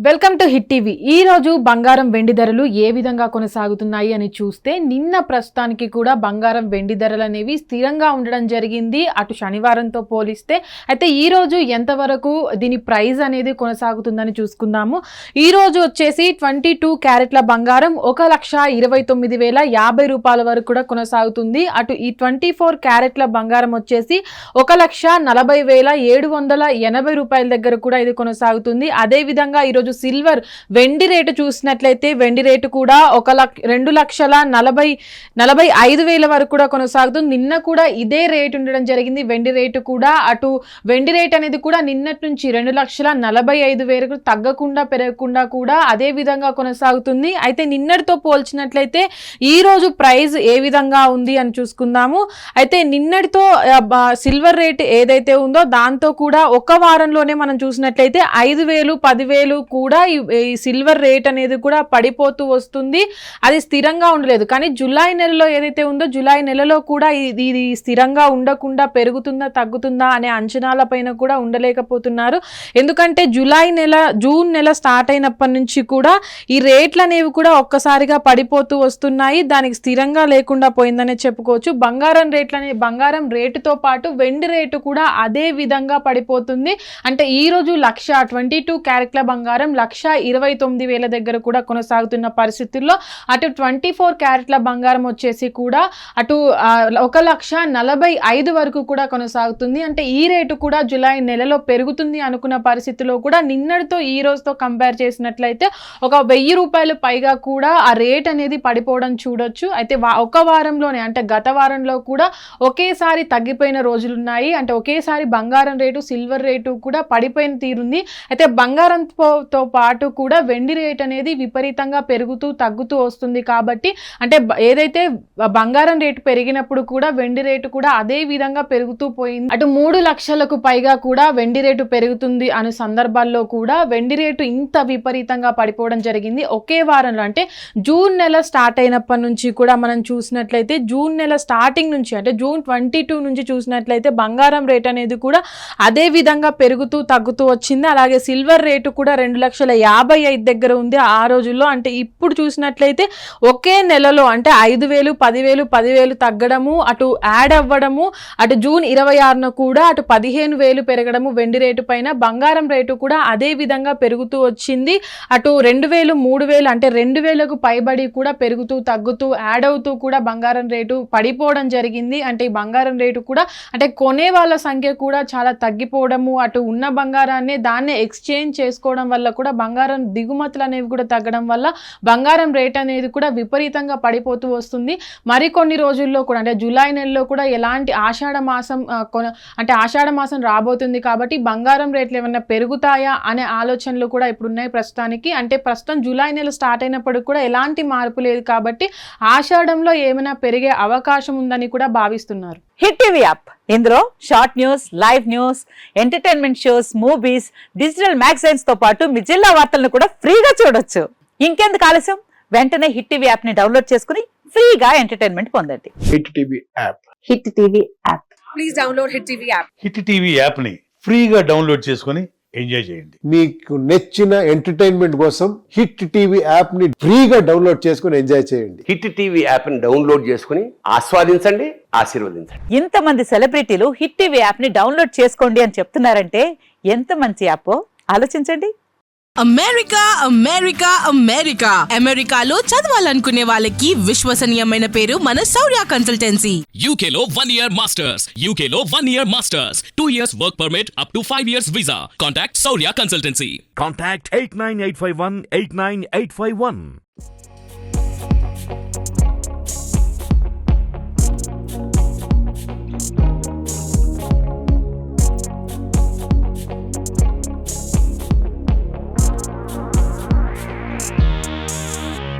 Welcome to hit TV. ఈ రోజు బంగారం వెండి ధరలు ఏ విధంగా కొనసాగుతున్నాయి అని చూస్తే నిన్న ప్రస్తుతానికి కూడా బంగారం వెండి ధరలు అనేవి స్థిరంగా ఉండడం జరిగింది అటు శనివారంతో పోలిస్తే. అయితే ఈ రోజు ఎంతవరకు దీని ప్రైస్ అనేది కొనసాగుతుందని చూసుకుందాము. ఈ రోజు వచ్చేసి 22 క్యారెట్ల బంగారం 1,29,050 రూపాయల వరకు కూడా కొనసాగుతుంది. అటు ఈ 24 క్యారెట్ల బంగారం వచ్చేసి 1,40,780 రూపాయల దగ్గర కూడా ఇది కొనసాగుతుంది. అదే విధంగా ఈరోజు సిల్వర్ వెండి రేటు చూసినట్లయితే వెండి రేటు కూడా 2,40,45,000 వరకు కూడా కొనసాగుతుంది. నిన్న కూడా ఇదే రేటు ఉండడం జరిగింది వెండి రేటు కూడా. అటు వెండి రేట్ అనేది కూడా నిన్నటి నుంచి 2,45,000 తగ్గకుండా పెరగకుండా కూడా అదే విధంగా కొనసాగుతుంది. అయితే నిన్నటితో పోల్చినట్లయితే ఈ రోజు ప్రైస్ ఏ విధంగా ఉంది అని చూసుకుందాము. అయితే నిన్నటితో సిల్వర్ రేట్ ఏదైతే ఉందో దాంతో కూడా ఒక వారంలోనే మనం చూసినట్లయితే 5,000 10,000 కూడా ఈ సిల్వర్ రేట్ అనేది కూడా పడిపోతూ వస్తుంది. అది స్థిరంగా ఉండలేదు. కానీ జూలై నెలలో ఏదైతే ఉందో జూలై నెలలో కూడా ఇది స్థిరంగా ఉండకుండా పెరుగుతుందా తగ్గుతుందా అనే అంచనాల పైన కూడా ఉండలేకపోతున్నారు. ఎందుకంటే జూన్ నెల స్టార్ట్ అయినప్పటి నుంచి కూడా ఈ రేట్లు అనేవి కూడా ఒక్కసారిగా పడిపోతూ వస్తున్నాయి. దానికి స్థిరంగా లేకుండా పోయిందనే చెప్పుకోవచ్చు. బంగారం రేటుతో పాటు వెండి రేటు కూడా అదే విధంగా పడిపోతుంది. అంటే ఈ రోజు 22 క్యారెట్ల బంగారం 1,29,000 దగ్గర కూడా కొనసాగుతున్న పరిస్థితుల్లో అటు 24 క్యారెట్ల బంగారం వచ్చేసి కూడా అటు 1,40,45 వరకు కూడా కొనసాగుతుంది. అంటే ఈ రేటు కూడా జూలై నెలలో పెరుగుతుంది అనుకున్న పరిస్థితిలో కూడా నిన్నటితో ఈ రోజుతో కంపేర్ చేసినట్లయితే ఒక 1,000 రూపాయలు పైగా కూడా ఆ రేట్ అనేది పడిపోవడం చూడొచ్చు. అయితే ఒక వారంలోనే అంటే గత వారంలో కూడా ఒకేసారి తగ్గిపోయిన రోజులున్నాయి. అంటే ఒకేసారి బంగారం రేటు సిల్వర్ రేటు కూడా పడిపోయిన తీరుంది. అయితే బంగారంతో పాటు కూడా వెండి రేట్ అనేది విపరీతంగా పెరుగుతూ తగ్గుతూ వస్తుంది. కాబట్టి అంటే ఏదైతే బంగారం రేటు పెరిగినప్పుడు కూడా వెండి రేటు కూడా అదే విధంగా పెరుగుతూ పోయింది. అటు 3 లక్షలకు పైగా కూడా వెండి రేటు పెరుగుతుంది అనే సందర్భాల్లో కూడా వెండి రేటు ఇంత విపరీతంగా పడిపోవడం జరిగింది ఒకే వారంలో. అంటే జూన్ నెల స్టార్ట్ అయినప్పటి నుంచి కూడా మనం చూసినట్లయితే జూన్ నెల స్టార్టింగ్ నుంచి అంటే జూన్ 22 నుంచి చూసినట్లయితే బంగారం రేట్ అనేది కూడా అదే విధంగా పెరుగుతూ తగ్గుతూ వచ్చింది. అలాగే సిల్వర్ రేటు కూడా 2,55,000 దగ్గర ఉంది ఆ రోజుల్లో. అంటే ఇప్పుడు చూసినట్లయితే ఒకే నెలలో అంటే 5,000 10,000 తగ్గడము అటు యాడ్ అవ్వడము అటు జూన్ 26న కూడా అటు 15,000 పెరగడము వెండి రేటు పైన. బంగారం రేటు కూడా అదే విధంగా పెరుగుతూ వచ్చింది. అటు 2,000 3,000 అంటే 2,000కు పైబడి కూడా పెరుగుతూ తగ్గుతూ యాడ్ అవుతూ కూడా బంగారం రేటు పడిపోవడం జరిగింది. అంటే ఈ బంగారం రేటు కూడా అంటే కొనే వాళ్ళ సంఖ్య కూడా చాలా తగ్గిపోవడము అటు ఉన్న బంగారాన్ని దాన్ని ఎక్స్చేంజ్ చేసుకోవడం వల్ల కూడా బంగారం దిగుమతులు అనేవి కూడా తగ్గడం వల్ల బంగారం రేట్ అనేది కూడా విపరీతంగా పడిపోతూ వస్తుంది. మరికొన్ని రోజుల్లో కూడా అంటే జూలై నెలలో కూడా ఎలాంటి ఆషాఢ మాసం రాబోతుంది కాబట్టి బంగారం రేట్లు ఏమైనా పెరుగుతాయా అనే ఆలోచనలు కూడా ఇప్పుడు ఉన్నాయి ప్రస్తుతానికి. అంటే ప్రస్తుతం జూలై నెల స్టార్ట్ అయినప్పటికీ కూడా ఎలాంటి మార్పు లేదు కాబట్టి ఆషాఢంలో ఏమైనా పెరిగే అవకాశం ఉందని కూడా భావిస్తున్నారు. హిట్ టీవీ యాప్ ఇందులో short news live news entertainment shows movies digital magazines తో పాటు మీ జిల్లా వార్తలను కూడా ఫ్రీగా చూడొచ్చు. ఇంకెందుకు ఆలస్యం వెంటనే హిట్ టీవీ యాప్ ని డౌన్లోడ్ చేసుకుని ఫ్రీగా ఎంటర్టైన్మెంట్ పొందండి. Hit TV app please download hit TV app. Hit TV app ని ఫ్రీగా డౌన్లోడ్ చేసుకుని ఎంజాయ్ చేయండి. మీకు నచ్చిన ఎంటర్టైన్మెంట్ కోసం హిట్ టీవీ యాప్ ని ఫ్రీగా డౌన్లోడ్ చేసుకుని ఎంజాయ్ చేయండి. హిట్ టీవీ యాప్ ని డౌన్లోడ్ చేసుకుని ఆస్వాదించండి, ఆశీర్వదించండి. ఇంతమంది సెలబ్రిటీలు హిట్ టీవీ యాప్ ని డౌన్లోడ్ చేసుకోండి అని చెప్తున్నారంటే ఎంత మంచి యాప్ ఆలోచించండి. అమెరికా అమెరికాలో చదవాలనుకునే వాళ్ళకి విశ్వసనీయమైన పేరు మన శౌర్య కన్సల్టెన్సీ. UK లో 1 year masters, UK లో 1 year masters, 2 years work permit up to 5 years visa. Contact Saurya Consultancy. Contact 89851 89851.